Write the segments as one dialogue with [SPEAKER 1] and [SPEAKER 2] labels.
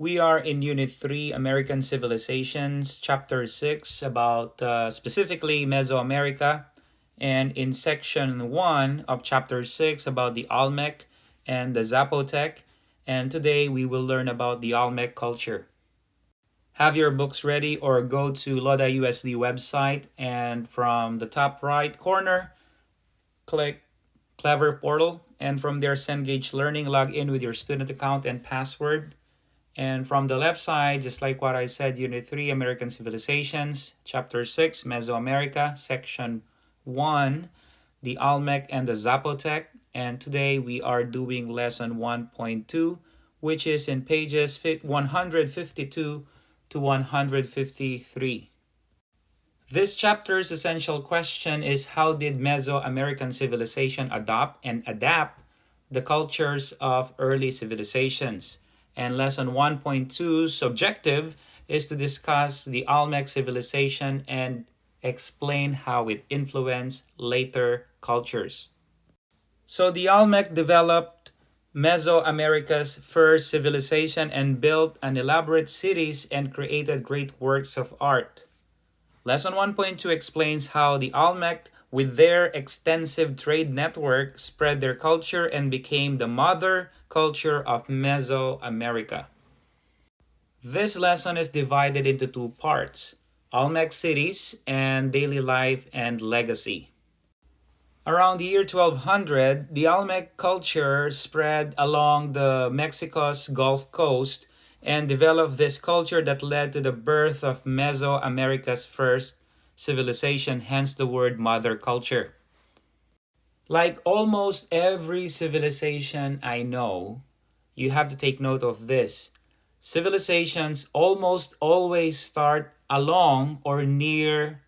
[SPEAKER 1] We are in Unit 3, American Civilizations, Chapter 6, about specifically Mesoamerica, and in Section 1 of Chapter 6 about the Olmec and the Zapotec, and today we will learn about the Olmec culture. Have your books ready or go to Loda USD website, and from the top right corner, click Clever Portal, and from there Cengage Learning, log in with your student account and password. And from the left side, just like what I said, Unit 3, American Civilizations, Chapter 6, Mesoamerica, Section 1, the Olmec and the Zapotec. And today we are doing Lesson 1.2, which is in pages 152 to 153. This chapter's essential question is, how did Mesoamerican civilization adopt and adapt the cultures of early civilizations? And Lesson 1.2's objective is to discuss the Olmec civilization and explain how it influenced later cultures. So the Olmec developed Mesoamerica's first civilization and built an elaborate cities and created great works of art. Lesson 1.2 explains how the Olmec, with their extensive trade network, spread their culture and became the mother culture of Mesoamerica. This lesson is divided into two parts: Olmec cities and daily life and legacy. Around the year 1200, the Olmec culture spread along the Mexico's Gulf Coast and developed this culture that led to the birth of Mesoamerica's first civilization, hence the word mother culture. Like almost every civilization I know, you have to take note of this. Civilizations almost always start along or near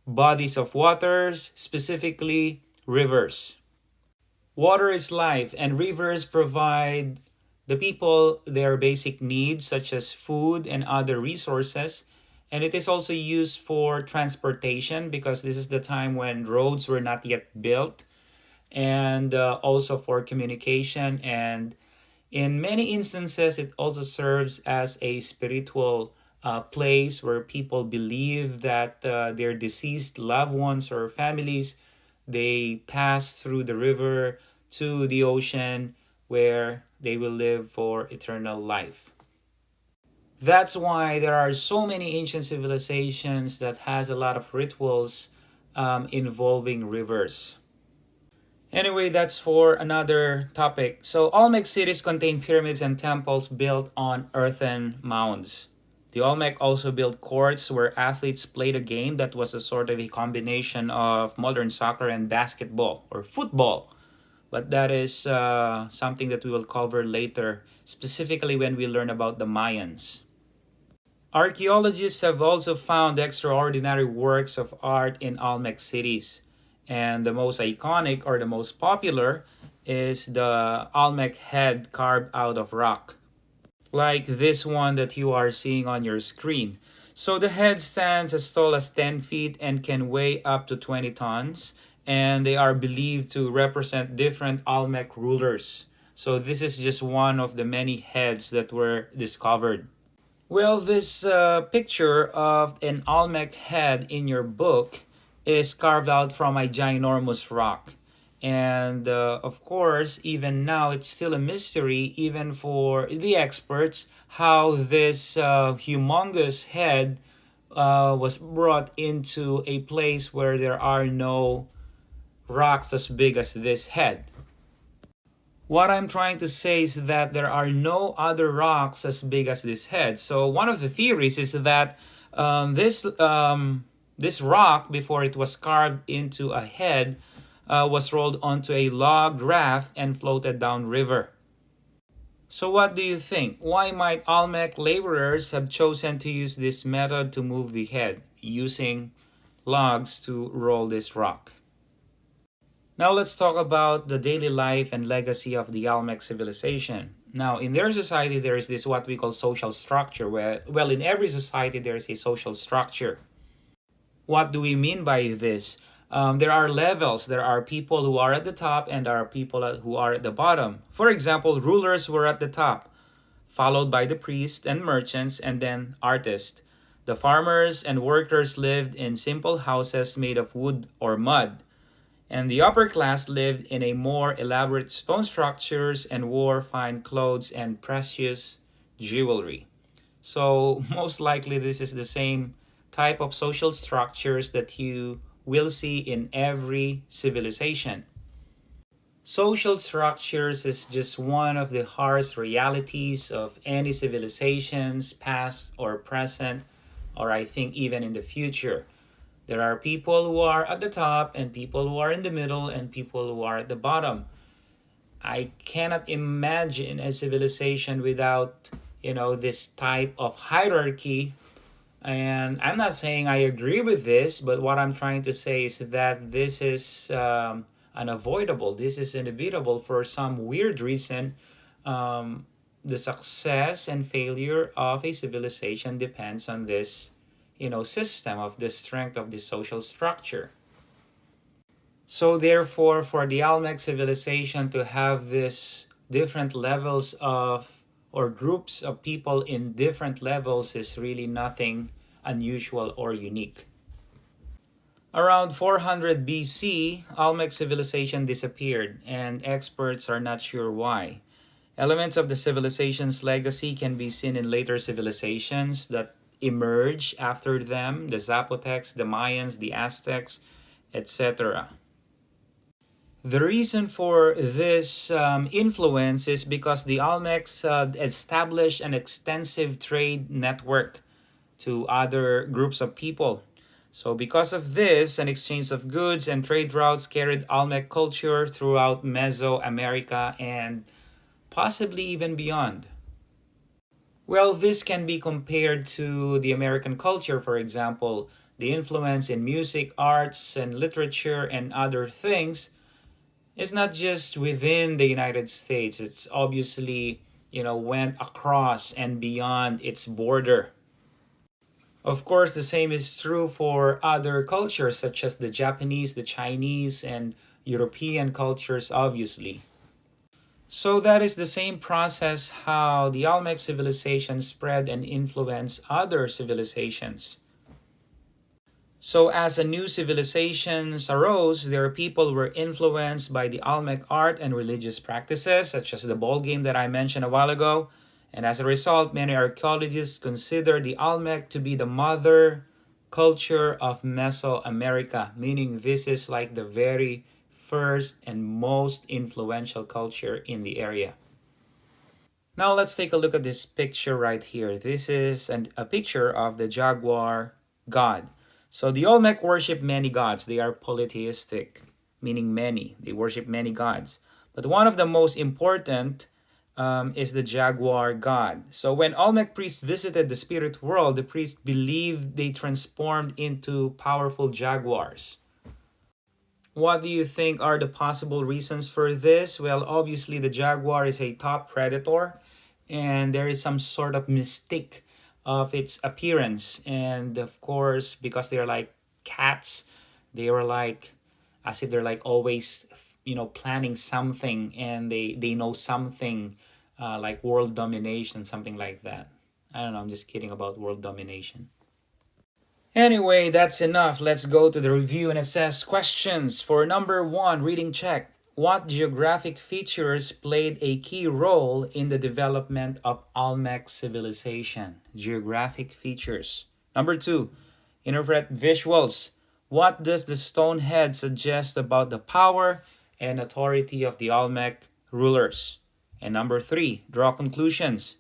[SPEAKER 1] bodies of waters, specifically rivers. Water is life, and rivers provide the people their basic needs such as food and other resources. And it is also used for transportation because this is the time when roads were not yet built, and also for communication. And in many instances, it also serves as a spiritual place where people believe that their deceased loved ones or families, they pass through the river to the ocean where they will live for eternal life. That's why there are so many ancient civilizations that has a lot of rituals involving rivers. Anyway, that's for another topic. So Olmec cities contain pyramids and temples built on earthen mounds. The Olmec also built courts where athletes played a game that was a sort of a combination of modern soccer and basketball or football. But that is something that we will cover later, specifically when we learn about the Mayans. Archaeologists have also found extraordinary works of art in Olmec cities. And the most iconic or the most popular is the Olmec head carved out of rock, like this one that you are seeing on your screen. So the head stands as tall as 10 feet and can weigh up to 20 tons, and they are believed to represent different Olmec rulers. So this is just one of the many heads that were discovered. Well, this picture of an Olmec head in your book is carved out from a ginormous rock. And of course, even now, it's still a mystery, even for the experts, how this humongous head was brought into a place where there are no rocks as big as this head. What I'm trying to say is that there are no other rocks as big as this head. So one of the theories is that this rock, before it was carved into a head, was rolled onto a log raft and floated down river. So what do you think? Why might Olmec laborers have chosen to use this method to move the head, using logs to roll this rock? Now let's talk about the daily life and legacy of the Olmec civilization. Now, in their society, there is this what we call social structure, where, well, in every society, there is a social structure. What do we mean by this? There are levels. There are people who are at the top and there are people who are at the bottom. For example, rulers were at the top, followed by the priests and merchants, and then artists. The farmers and workers lived in simple houses made of wood or mud, and the upper class lived in a more elaborate stone structures and wore fine clothes and precious jewelry. So, most likely, this is the same type of social structures that you will see in every civilization. Social structures is just one of the harsh realities of any civilizations, past or present, or I think even in the future. There are people who are at the top, and people who are in the middle, and people who are at the bottom. I cannot imagine a civilization without, this type of hierarchy. And I'm not saying I agree with this, but what I'm trying to say is that this is unavoidable. This is inevitable for some weird reason. The success and failure of a civilization depends on this, system of the strength of the social structure. So therefore, for the Olmec civilization to have this different levels of or groups of people in different levels is really nothing unusual or unique. Around 400 BC, Olmec civilization disappeared, and experts are not sure why. Elements of the civilization's legacy can be seen in later civilizations that emerge after them: the Zapotecs, the Mayans, the Aztecs, etc. The reason for this influence is because the Olmecs established an extensive trade network to other groups of people. So because of this, an exchange of goods and trade routes carried Olmec culture throughout Mesoamerica and possibly even beyond. Well, this can be compared to the American culture, for example, the influence in music, arts, and literature, and other things is not just within the United States. It's obviously, went across and beyond its border. Of course, the same is true for other cultures such as the Japanese, the Chinese, and European cultures, obviously. So that is the same process how the Olmec civilization spread and influenced other civilizations. So as a new civilizations arose, their people were influenced by the Olmec art and religious practices, such as the ball game that I mentioned a while ago. And as a result, many archaeologists consider the Olmec to be the mother culture of Mesoamerica, meaning this is like the very first and most influential culture in the area. Now let's take a look at this picture right here. This is a picture of the jaguar god. So the Olmec worship many gods. They are polytheistic, meaning many. They worship many gods. But one of the most important is the jaguar god. So when Olmec priests visited the spirit world, the priests believed they transformed into powerful jaguars. What do you think are the possible reasons for this? Well, obviously the jaguar is a top predator, and there is some sort of mystique of its appearance. And of course, because they're like cats, they were like as if they're like always, planning something, and they know something, like world domination, something like that. I don't know, I'm just kidding about world domination. Anyway, that's enough. Let's go to the review and assess questions. For number one, reading check. What geographic features played a key role in the development of Olmec civilization? Geographic features. Number two, interpret visuals. What does the stone head suggest about the power and authority of the Olmec rulers? And number three, draw conclusions.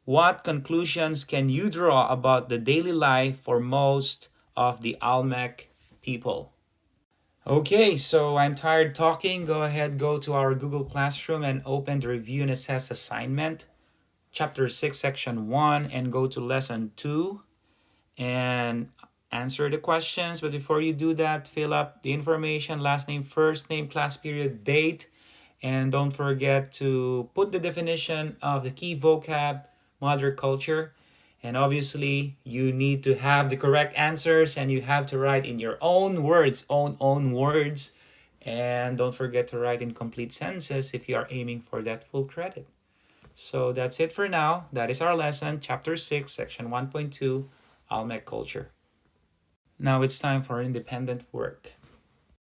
[SPEAKER 1] What conclusions can you draw about the daily life for most of the Olmec people? Okay, so I'm tired talking. Go ahead, go to our Google Classroom and open the review and assess assignment, chapter 6, section 1, and go to lesson 2 and answer the questions. But before you do that, fill up the information: last name, first name, class period, date, and don't forget to put the definition of the key vocab, mother culture. And obviously, you need to have the correct answers, and you have to write in your own words, own words. And don't forget to write in complete sentences if you are aiming for that full credit. So that's it for now. That is our lesson, Chapter 6, Section 1.2, Olmec Culture. Now it's time for independent work.